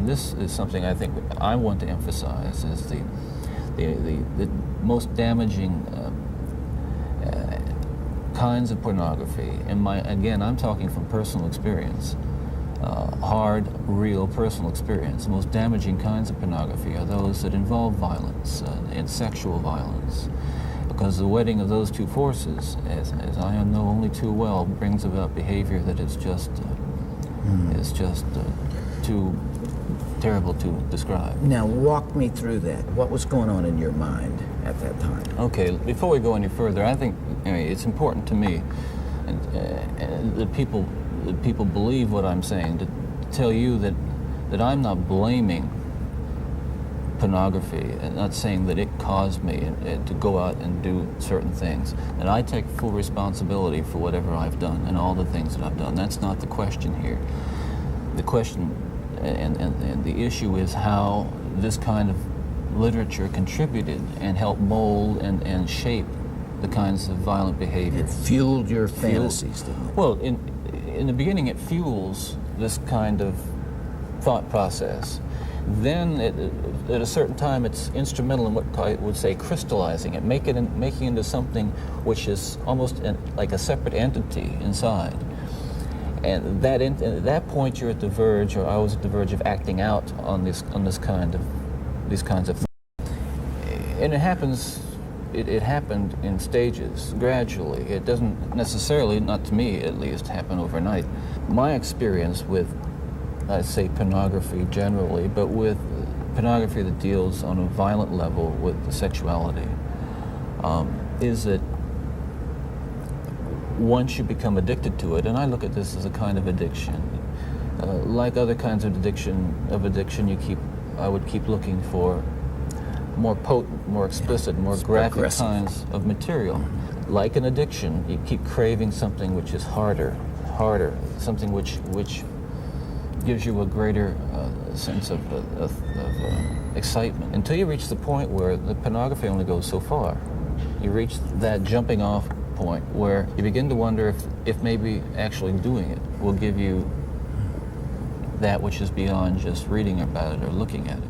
and this is something I think I want to emphasize, is the most damaging kinds of pornography. And again, I'm talking from personal experience, hard, real personal experience. The most damaging kinds of pornography are those that involve violence and sexual violence, because the wedding of those two forces, as I know only too well, brings about behavior that is just too terrible to describe. Now, walk me through that. What was going on in your mind at that time? Okay, before we go any further, I think it's important to me, and that people believe what I'm saying, to tell you that I'm not blaming pornography and not saying that it caused me to go out and do certain things. And I take full responsibility for whatever I've done and all the things that I've done. That's not the question here. The question and the issue is how this kind of literature contributed and helped mold and shape the kinds of violent behavior. It fueled your fantasies, didn't it? Well, in the beginning it fuels this kind of thought process. Then at a certain time it's instrumental in what I would say crystallizing it, making it into something which is almost like a separate entity inside. And at that point you're at the verge, or I was at the verge, of acting out on these kinds of things. And it happens. It happened in stages, gradually. It doesn't necessarily, not to me at least, happen overnight. My experience with, I'd say, pornography generally, but with pornography that deals on a violent level with sexuality, is that once you become addicted to it, and I look at this as a kind of addiction, like other kinds of addiction, I would keep looking for more potent, more explicit, more graphic kinds of material. Like an addiction, you keep craving something which is harder, something which gives you a greater sense of excitement, until you reach the point where the pornography only goes so far. You reach that jumping off point where you begin to wonder if maybe actually doing it will give you that which is beyond just reading about it or looking at it.